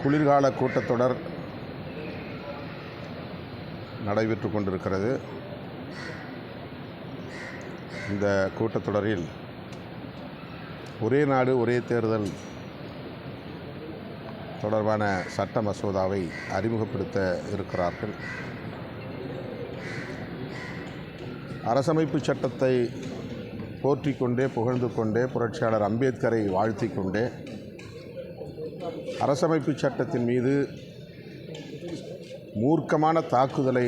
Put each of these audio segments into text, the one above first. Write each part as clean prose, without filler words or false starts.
குளிர்கால கூட்டத்தொடர் நடைபெற்று கொண்டிருக்கிறது. இந்த கூட்டத்தொடரில் ஒரே நாடு ஒரே தேர்தல் தொடர்பான சட்ட மசோதாவை அறிமுகப்படுத்த இருக்கிறார்கள். அரசமைப்பு சட்டத்தை போற்றிக்கொண்டே புகழ்ந்து கொண்டே புரட்சியாளர் அம்பேத்கரை வாழ்த்தி கொண்டே அரசமைப்பு சட்டத்தின் மீது மூர்க்கமான தாக்குதலை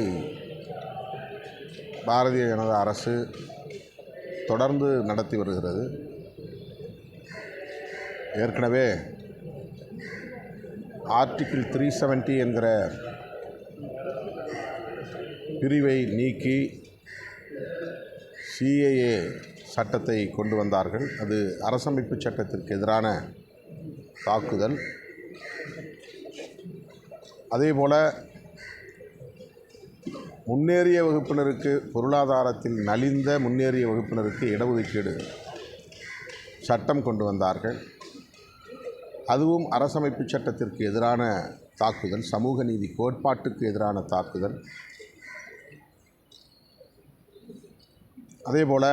பாரதிய ஜனதா அரசு தொடர்ந்து நடத்தி வருகிறது. ஏற்கனவே ஆர்டிகிள் 370 என்கிற பிரிவை நீக்கி CAA சட்டத்தை கொண்டு வந்தார்கள். அது அரசமைப்பு சட்டத்திற்கு எதிரான தாக்குதல். அதேபோல முன்னேறிய வகுப்பினருக்கு, பொருளாதாரத்தில் நலிந்த முன்னேறிய வகுப்பினருக்கு இடஒதுக்கீடு சட்டம் கொண்டு வந்தார்கள். அதுவும் அரசமைப்பு சட்டத்திற்கு எதிரான தாக்குதல், சமூக நீதி கோட்பாட்டுக்கு எதிரான தாக்குதல். அதேபோல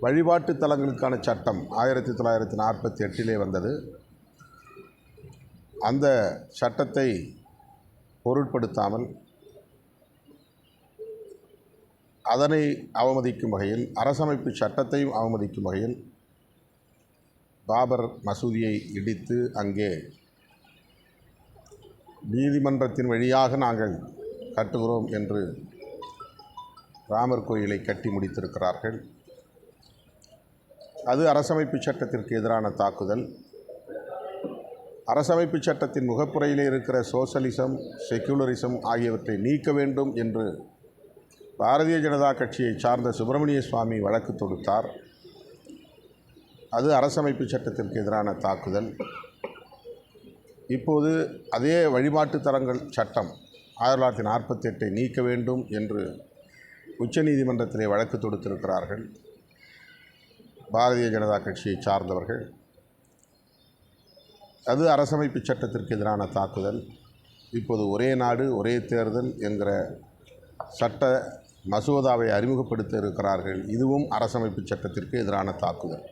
வழிபாட்டு தலங்களுக்கான சட்டம் 1948 வந்தது. அந்த சட்டத்தை பொருட்படுத்தாமல் அதனை அவமதிக்கும் வகையில், அரசமைப்பு சட்டத்தையும் அவமதிக்கும் வகையில் பாபர் மசூதியை இடித்து அங்கே நீதிமன்றத்தின் வழியாக நாங்கள் கட்டுகிறோம் என்று ராமர் கோயிலை கட்டி முடித்திருக்கிறார்கள். அது அரசமைப்பு சட்டத்திற்கு எதிரான தாக்குதல். அரசமைப்பு சட்டத்தின் முகப்புரையிலே இருக்கிற சோசலிசம், செக்குலரிசம் ஆகியவற்றை நீக்க வேண்டும் என்று பாரதிய ஜனதா கட்சியை சார்ந்த சுப்பிரமணிய சுவாமி வழக்கு தொடுத்தார். அது அரசமைப்பு சட்டத்திற்கு எதிரான தாக்குதல். இப்போது அதே வழிபாட்டு தலங்கள் சட்டம் 1948 நீக்க வேண்டும் என்று உச்சநீதிமன்றத்திலே வழக்கு தொடுத்திருக்கிறார்கள் பாரதிய ஜனதா கட்சியை சார்ந்தவர்கள். அது அரசமைப்பு சட்டத்திற்கு எதிரான தாக்குதல். இப்போது ஒரே நாடு ஒரே தேர்தல் என்கிற சட்ட மசோதாவை அறிமுகப்படுத்த இருக்கிறார்கள். இதுவும் அரசமைப்பு சட்டத்திற்கு எதிரான தாக்குதல்.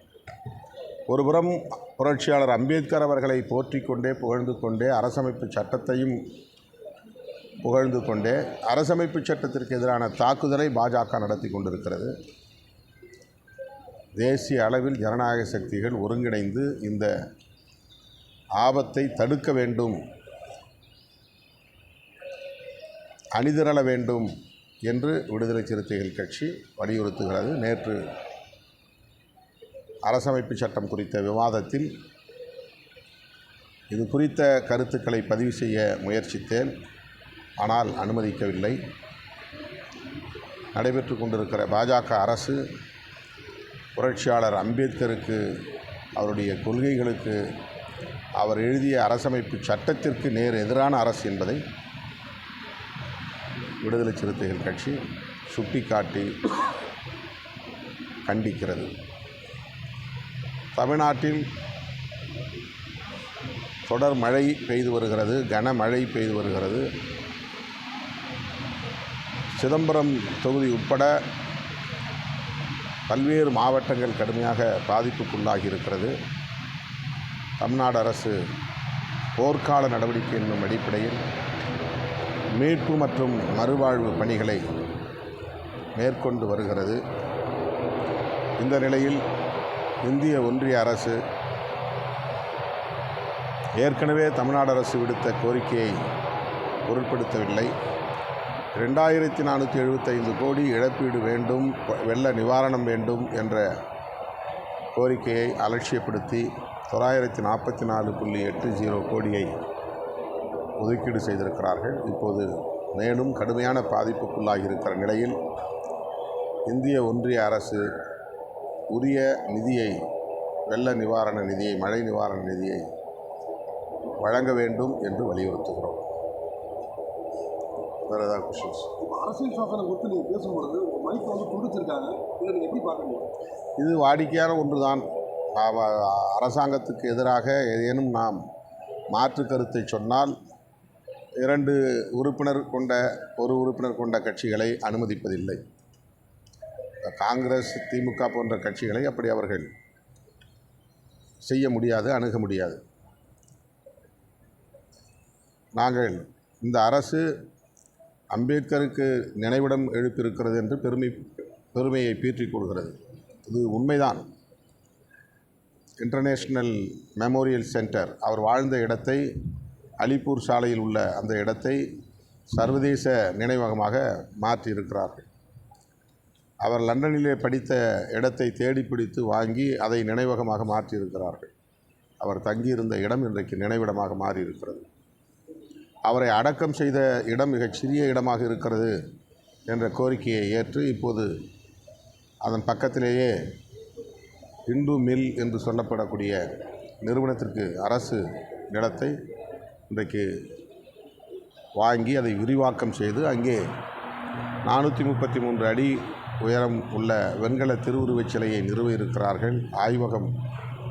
ஒருபுறம் புரட்சியாளர் அம்பேத்கர் அவர்களை போற்றிக்கொண்டே புகழ்ந்து கொண்டே அரசமைப்பு சட்டத்தையும் புகழ்ந்து கொண்டே அரசமைப்பு சட்டத்திற்கு எதிரான தாக்குதலை பாஜக நடத்தி கொண்டிருக்கிறது. தேசிய அளவில் ஜனநாயக சக்திகள் ஒருங்கிணைந்து இந்த ஆபத்தை தடுக்க வேண்டும், அணிதிரள வேண்டும் என்று விடுதலை சிறுத்தைகள் கட்சி வலியுறுத்துகிறது. நேற்று அரசமைப்பு சட்டம் குறித்த விவாதத்தில் இது குறித்த கருத்துக்களை பதிவு செய்ய முயற்சித்தேன். ஆனால் அனுமதிக்கவில்லை. நடைபெற்று கொண்டிருக்கிற பாஜக அரசு புரட்சியாளர் அம்பேத்கருக்கு, அவருடைய கொள்கைகளுக்கு, அவர் எழுதிய அரசமைப்பு சட்டத்திற்கு நேர் எதிரான அரசு என்பதை விடுதலை சிறுத்தைகள் கட்சி சுட்டிக்காட்டி கண்டிக்கிறது. தமிழ்நாட்டில் தொடர் மழை பெய்து வருகிறது, கனமழை பெய்து வருகிறது. சிதம்பரம் தொகுதி உட்பட பல்வேறு மாவட்டங்கள் கடுமையாக பாதிப்புக்குள்ளாகி இருக்கிறது. தமிழ்நாடு அரசு போர்க்கால நடவடிக்கை என்னும் அடிப்படையில் மீட்பு மற்றும் மறுவாழ்வு பணிகளை மேற்கொண்டு வருகிறது. இந்த நிலையில் இந்திய ஒன்றிய அரசு ஏற்கனவே தமிழ்நாடு அரசு விடுத்த கோரிக்கையை பொருட்படுத்தவில்லை. 2475 கோடி இழப்பீடு வேண்டும், வெள்ள நிவாரணம் வேண்டும் என்ற கோரிக்கையை அலட்சியப்படுத்தி 944.80 கோடியை ஒதுக்கீடு செய்திருக்கிறார்கள். இப்போது மேலும் கடுமையான பாதிப்புக்குள்ளாகி இருக்கிற நிலையில் இந்திய ஒன்றிய அரசு உரிய நிதியை, வெள்ள நிவாரண நிதியை, மழை நிவாரண நிதியை வழங்க வேண்டும் என்று வலியுறுத்துகிறோம். வேறு ஏதாவது கொஸ்டின்ஸ்? அரசியல் சாசனம் குறித்து நீங்கள் பேசும்பொழுது மைக் துண்டிச்சிருக்காங்க, இதை நீங்கள் எப்படி பார்க்குறீங்க? இது வாடிக்கையான ஒன்று தான். அரசாங்கத்துக்கு எதிராக ஏதேனும் நாம் மாற்று கருத்தை சொன்னால் 2 உறுப்பினர் கொண்ட 1 உறுப்பினர் கொண்ட கட்சிகளை அனுமதிப்பதில்லை. காங்கிரஸ், திமுக போன்ற கட்சிகளை அப்படி அவர்கள் செய்ய முடியாது, அணுக முடியாது. நாங்கள் இந்த அரசு அம்பேத்கருக்கு நினைவிடம் எழுப்பியிருக்கிறது என்று பெருமையை பீற்றிக் கொள்கிறது. இது உண்மைதான். இன்டர்நேஷ்னல் மெமோரியல் சென்டர் அவர் வாழ்ந்த இடத்தை, அலிப்பூர் சாலையில் உள்ள அந்த இடத்தை சர்வதேச நினைவகமாக மாற்றியிருக்கிறார்கள். அவர் லண்டனிலே படித்த இடத்தை தேடி பிடித்து வாங்கி அதை நினைவகமாக மாற்றியிருக்கிறார்கள். அவர் தங்கியிருந்த இடம் இன்றைக்கு நினைவிடமாக மாறியிருக்கிறது. அவரை அடக்கம் செய்த இடம் மிகச் சிறிய இடமாக இருக்கிறது என்ற கோரிக்கையை ஏற்று இப்போது அதன் பக்கத்திலேயே இந்து மில் என்று சொல்லப்படக்கூடிய நிறுவனத்திற்கு அரசு நிலத்தை இன்றைக்கு வாங்கி அதை விரிவாக்கம் செய்து அங்கே 433 அடி உயரம் உள்ள வெண்கல திருவுருவச் சிலையை நிறுவ இருக்கிறார்கள். ஆய்வகம்,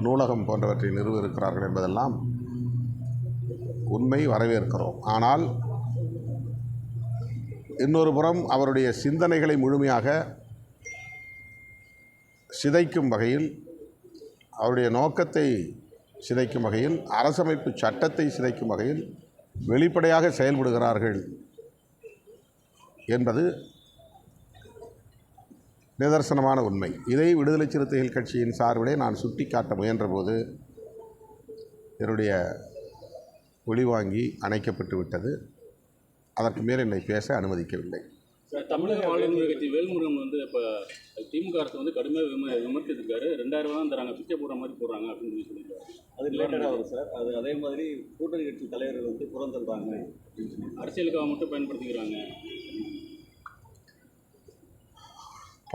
நூலகம் போன்றவற்றை நிறுவ இருக்கிறார்கள் என்பதெல்லாம் உண்மை, வரவேற்கிறோம். ஆனால் இன்னொரு புறம் அவருடைய சிந்தனைகளை முழுமையாக சிதைக்கும் வகையில், அவருடைய நோக்கத்தை சிதைக்கும் வகையில், அரசமைப்பு சட்டத்தை சிதைக்கும் வகையில் வெளிப்படையாக செயல்படுகிறார்கள் என்பது நிதர்சனமான உண்மை. இதை விடுதலை சிறுத்தைகள் கட்சியின் சார்பிலே நான் சுட்டிக்காட்ட முயன்றபோது என்னுடைய ஒளிவாங்கி அணைக்கப்பட்டு விட்டது. அதற்கு மேல் என்னை பேச அனுமதிக்கவில்லை. தமிழக ஆளுநர் கட்சி வேல்முருகன் இப்போ திமுக அரசு கடுமையாக விமர்சித்திருக்காரு. 2000 தான் தராங்க, பிச்சை போடுற மாதிரி போடுறாங்க அப்படின்னு சொல்லியிருக்காரு. அது ரிலேட்டடாக வரும் சார். அது அதே மாதிரி கூட்டணி கட்சி தலைவர்கள் புறம் தள்ளுறாங்க, அரசியலுக்காக மட்டும் பயன்படுத்திக்கிறாங்க.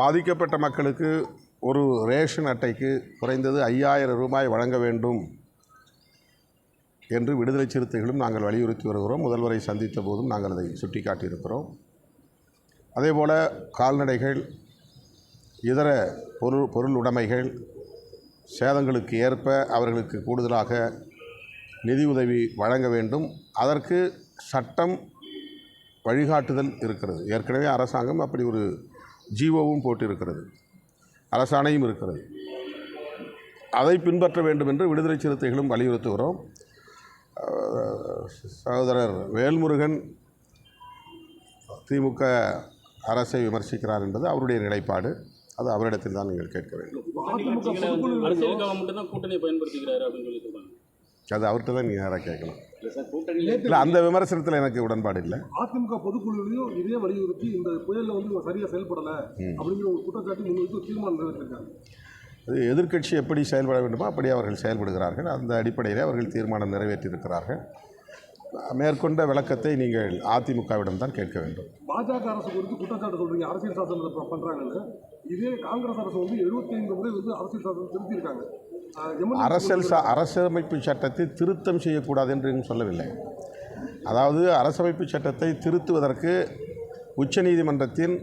பாதிக்கப்பட்ட மக்களுக்கு ஒரு ரேஷன் அட்டைக்கு குறைந்தது 5000 ரூபாய் வழங்க வேண்டும் என்று விடுதலை சிறுத்தைகளும் நாங்கள் வலியுறுத்தி வருகிறோம். முதல்வரை சந்தித்த போதும் நாங்கள் அதை சுட்டிக்காட்டியிருக்கிறோம். அதேபோல் கால்நடைகள், இதர பொருள் உடைமைகள் சேதங்களுக்கு ஏற்ப அவர்களுக்கு கூடுதலாக நிதியுதவி வழங்க வேண்டும். அதற்கு சட்டம் வழிகாட்டுதல் இருக்கிறது. ஏற்கனவே அரசாங்கம் அப்படி ஒரு ஜிஓவும் போட்டிருக்கிறது, அரசாணையும் இருக்கிறது. அதை பின்பற்ற வேண்டும் என்று விடுதலை சிறுத்தைகளும் வலியுறுத்துகிறோம். சகோதரர் வேல்முருகன் திமுக அரசை விமர்சிக்கிறார் என்பது அவருடைய நிலைப்பாடு. அது அவரிடத்தில் தான் நீங்கள் கேட்க வேண்டும். அரசியலுக்காக மட்டும்தான் கூட்டணியை பயன்படுத்திக்கிறாரு அப்படின்னு சொல்லி சொல்றாங்க. அது அவர்கிட்ட தான் நீங்கள் நேராக கேட்கணும். இல்லை, அந்த விமர்சனத்தில் எனக்கு உடன்பாடு இல்லை. அதிமுக பொதுக்குழுவிலையும் இதே வலியுறுத்தி இந்த புயலில் சரியாக செயல்படலை அப்படிங்கிற ஒரு குற்றச்சாட்டு முன்வைத்து தீர்மானம் நிறைவேற்றிருக்காங்க. அது எதிர்க்கட்சி எப்படி செயல்பட வேண்டுமோ அப்படி அவர்கள் செயல்படுகிறார்கள். அந்த அடிப்படையில் அவர்கள் தீர்மானம் நிறைவேற்றியிருக்கிறார்கள். மேற்கொண்ட விளக்கத்தை நீங்கள் அதிமுகவிடம் தான் கேட்க வேண்டும். பாஜக அரசு குறித்து குற்றச்சாட்டு சொல்றீங்க, அரசியல் சாசனம் பண்றாங்கன்னு. இதே காங்கிரஸ் அரசு 75 முறை அரசியல் சாசனம் திருத்தியிருக்காங்க. அரசமைப்பு சட்டத்தை திருத்தம் செய்யக்கூடாது என்று சொல்லவில்லை. அதாவது அரசமைப்பு சட்டத்தை திருத்துவதற்கு உச்சநீதிமன்றத்தின்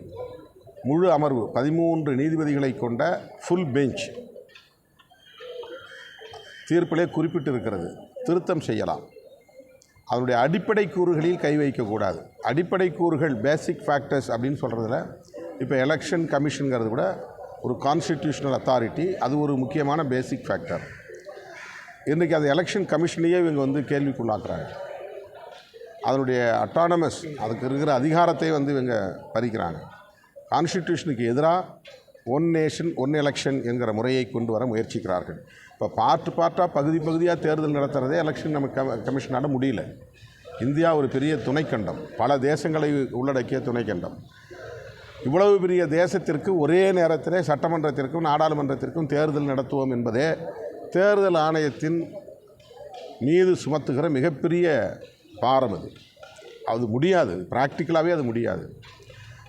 முழு அமர்வு 13 நீதிபதிகளை கொண்ட ஃபுல் பெஞ்ச் தீர்ப்பிலே குறிப்பிட்டிருக்கிறது. திருத்தம் செய்யலாம், அதனுடைய அடிப்படை கூறுகளில் கை வைக்கக்கூடாது. அடிப்படை கூறுகள், பேசிக் ஃபேக்டர்ஸ் அப்படின்னு சொல்கிறதுல இப்போ எலெக்ஷன் கமிஷனுங்கிறது கூட ஒரு கான்ஸ்டிடியூஷனல் அத்தாரிட்டி, அது ஒரு முக்கியமான பேசிக் ஃபேக்டர். இன்றைக்கி அது எலெக்ஷன் கமிஷனையே இவங்க கேள்விக்குள்ளாக்குறாங்க. அதனுடைய அட்டானமஸ், அதுக்கு இருக்கிற அதிகாரத்தை இவங்க பறிக்கிறாங்க. கான்ஸ்டிடியூஷனுக்கு எதிராக ஒன் நேஷன் ஒன் எலெக்ஷன் என்கிற முறையை கொண்டு வர முயற்சிக்கிறார்கள். இப்போ பார்ட்டாக பகுதியாக தேர்தல் நடத்துகிறதே எலெக்ஷன் கமிஷனால முடியல. இந்தியா ஒரு பெரிய துணைக்கண்டம், பல தேசங்களை உள்ளடக்கிய துணைக்கண்டம். இவ்வளவு பெரிய தேசத்திற்கு ஒரே நேரத்தில் சட்டமன்றத்திற்கும் நாடாளுமன்றத்திற்கும் தேர்தல் நடத்துவோம் என்பதே தேர்தல் ஆணையத்தின் மீது சுமத்துகிற மிகப்பெரிய பாரம். அது முடியாது, ப்ராக்டிக்கலாகவே அது முடியாது.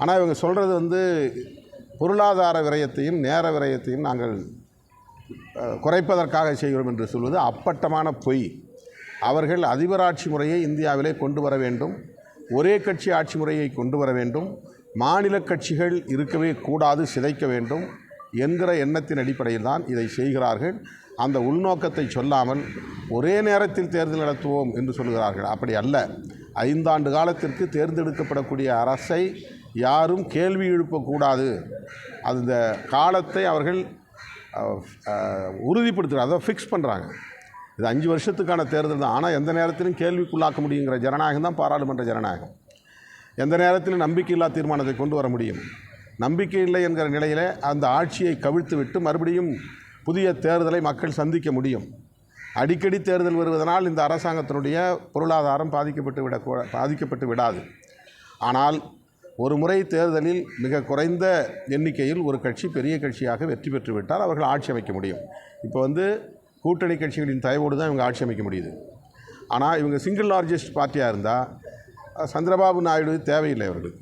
ஆனால் இவங்க சொல்கிறது பொருளாதார விரயத்தையும் நேர விரயத்தையும் நாங்கள் குறைப்பதற்காக செய்கிறோம் என்று சொல்வது அப்பட்டமான பொய். அவர்கள் அதிபராட்சி முறையை இந்தியாவிலே கொண்டு வர வேண்டும், ஒரே கட்சி ஆட்சி முறையை கொண்டு வர வேண்டும், மாநில கட்சிகள் இருக்கவே கூடாது, சிதைக்க வேண்டும் என்கிற எண்ணத்தின் அடிப்படையில் தான் இதை செய்கிறார்கள். அந்த உள்நோக்கத்தை சொல்லாமல் ஒரே நேரத்தில் தேர்தல் நடத்துவோம் என்று சொல்கிறார்கள். அப்படி அல்ல. 5 ஆண்டு காலத்திற்கு தேர்ந்தெடுக்கப்படக்கூடிய அரசை யாரும் கேள்வி எழுப்பக்கூடாது. அந்த காலத்தை அவர்கள் உறுதிப்படுத்துகிறார், அதை ஃபிக்ஸ் பண்ணுறாங்க. இது 5 வருஷத்துக்கான தேர்தல் தான். ஆனால் எந்த நேரத்திலும் கேள்விக்குள்ளாக்க முடியுங்கிற ஜனநாயகம் தான் பாராளுமன்ற ஜனநாயகம். எந்த நேரத்திலும் நம்பிக்கையில்லா தீர்மானத்தை கொண்டு வர முடியும். நம்பிக்கை இல்லை என்கிற நிலையில் அந்த ஆட்சியை கவிழ்த்து விட்டு மறுபடியும் புதிய தேர்தலை மக்கள் சந்திக்க முடியும். அடிக்கடி தேர்தல் வருவதனால் இந்த அரசாங்கத்தினுடைய பொருளாதாரம் பாதிக்கப்பட்டு விடாது. ஆனால் ஒரு முறை தேர்தலில் மிக குறைந்த எண்ணிக்கையில் ஒரு கட்சி பெரிய கட்சியாக வெற்றி பெற்றுவிட்டால் அவர்கள் ஆட்சி அமைக்க முடியும். இப்போ கூட்டணி கட்சிகளின் தயவோடு தான் இவங்க ஆட்சி அமைக்க முடியுது. ஆனால் இவங்க சிங்கிள் லார்ஜஸ்ட் பார்ட்டியாக இருந்தால் சந்திரபாபு நாயுடு தேவையில்லை, அவர்களுக்கு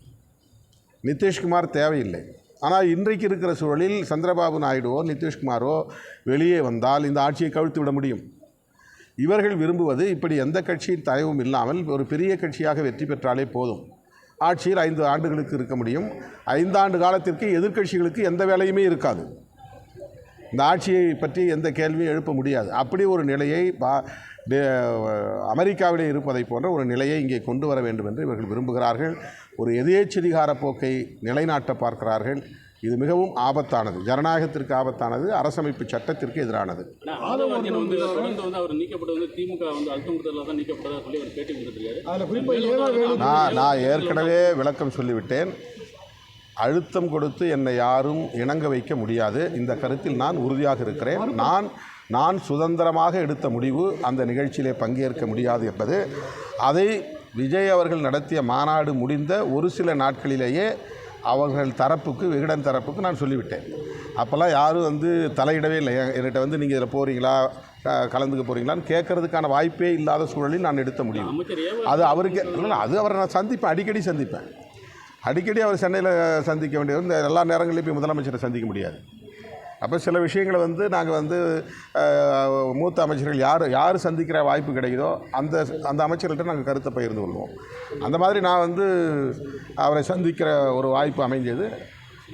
நிதிஷ்குமார் தேவையில்லை. ஆனால் இன்றைக்கு இருக்கிற சூழலில் சந்திரபாபு நாயுடுவோ நிதிஷ்குமாரோ வெளியே வந்தால் இந்த ஆட்சியை கவிழ்த்து விட முடியும். இவர்கள் விரும்புவது இப்படி எந்த கட்சியின் தயவும் இல்லாமல் ஒரு பெரிய கட்சியாக வெற்றி பெற்றாலே போதும். ஆட்சியில் 5 ஆண்டுகளுக்கு இருக்க முடியும். 5 ஆண்டு காலத்திற்கு எதிர்க்கட்சிகளுக்கு எந்த வேலையுமே இருக்காது. இந்த ஆட்சியை பற்றி எந்த கேள்வியும் எழுப்ப முடியாது. அப்படி ஒரு நிலையை அமெரிக்காவிலே இருப்பதை போன்ற ஒரு நிலையை இங்கே கொண்டு வர வேண்டும் என்று இவர்கள் விரும்புகிறார்கள். ஒரு எதேச்சதிகார போக்கை நிலைநாட்ட பார்க்கிறார்கள். இது மிகவும் ஆபத்தானது, ஜனநாயகத்திற்கு ஆபத்தானது, அரசமைப்பு சட்டத்திற்கு எதிரானது. அவர் நீக்கப்பட்டது திமுக அழுத்தம் கொடுத்ததில் தான் நீக்கப்பட்டதாக சொல்லி ஒரு பேட்டி கொடுத்துருக்காரு. நான் ஏற்கனவே விளக்கம் சொல்லிவிட்டேன். அழுத்தம் கொடுத்து என்னை யாரும் இணங்க வைக்க முடியாது. இந்த கருத்தில் நான் உறுதியாக இருக்கிறேன். நான் சுதந்திரமாக எடுத்த முடிவு அந்த நிகழ்ச்சியிலே பங்கேற்க முடியாது என்பது. அதை விஜய் அவர்கள் நடத்திய மாநாடு முடிந்த ஒரு சில நாட்களிலேயே அவர்கள் தரப்புக்கு, விகடன் தரப்புக்கு நான் சொல்லிவிட்டேன். அப்போல்லாம் யாரும் தலையிடவே இல்லை. என்கிட்ட நீங்கள் இதில் போகிறீங்களா, கலந்துக்க போகிறீங்களான்னு கேட்கறதுக்கான வாய்ப்பே இல்லாத சூழலில் நான் எடுத்த முடியும். அது அவருக்கு இல்லை, அது அவரை நான் சந்திப்பேன், அடிக்கடி அவர் சென்னையில் சந்திக்க வேண்டியது. இந்த எல்லா நேரங்களையும் போய் முதலமைச்சரை சந்திக்க முடியாது. அப்போ சில விஷயங்களை நாங்கள் மூத்த அமைச்சர்கள் யார் சந்திக்கிற வாய்ப்பு கிடைக்குதோ அந்த அமைச்சர்கள்ட்ட நாங்கள் கருத்தை பகிர்ந்து கொள்வோம். அந்த மாதிரி நான் அவரை சந்திக்கிற ஒரு வாய்ப்பு அமைஞ்சது.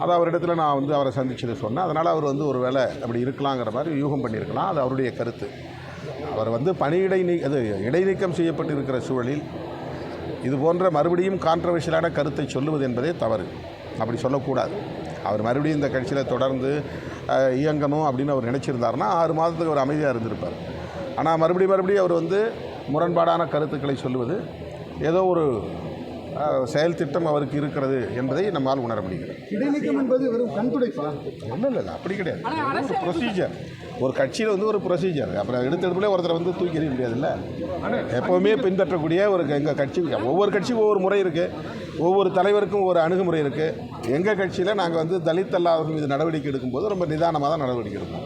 அது அவரிடத்துல நான் அவரை சந்திச்சதை சொன்னேன். அதனால் அவர் ஒரு வேளை அப்படி இருக்கலாங்கிற மாதிரி யூகம் பண்ணியிருக்கலாம். அது அவருடைய கருத்து. அவர் இடைநீக்கம் செய்யப்பட்டு இருக்கிற சூழலில் இது போன்ற மறுபடியும் கான்ட்ரவர்ஷியலான கருத்தை சொல்லுவது என்பதே தவறு. அப்படி சொல்லக்கூடாது. அவர் மறுபடியும் இந்த கட்சியில் தொடர்ந்து இயங்கணும் அப்படின்னு அவர் நினச்சிருந்தாருன்னா 6 மாதத்துக்கு அவர் அமைதியாக இருந்திருப்பார். ஆனால் மறுபடியும் அவர் முரண்பாடான கருத்துக்களை சொல்லுவது ஏதோ ஒரு செயல் திட்டம் அவருக்கு இருக்கிறது என்பதை நம்மால் உணர முடிகிறது. இடைநீக்கம் என்பது வெறும் கண்துடைப்பா? இல்லை, அப்படி கிடையாது. ஒரு ப்ரொசீஜர், ஒரு கட்சியில் ஒரு ப்ரொசீஜர். அப்புறம் எடுத்ததுக்குள்ளே ஒருத்தரை தூக்கி எறிய முடியாதுல்ல. எப்போவுமே பின்பற்றக்கூடிய எங்கள் கட்சி, ஒவ்வொரு கட்சிக்கும் ஒவ்வொரு முறை இருக்குது, ஒவ்வொரு தலைவருக்கும் ஒரு அணுகுமுறை இருக்குது. எங்கள் கட்சியில் நாங்கள் தலித் அல்லாதவர்கள் மீது நடவடிக்கை எடுக்கும்போது ரொம்ப நிதானமாக தான் நடவடிக்கை எடுப்போம்.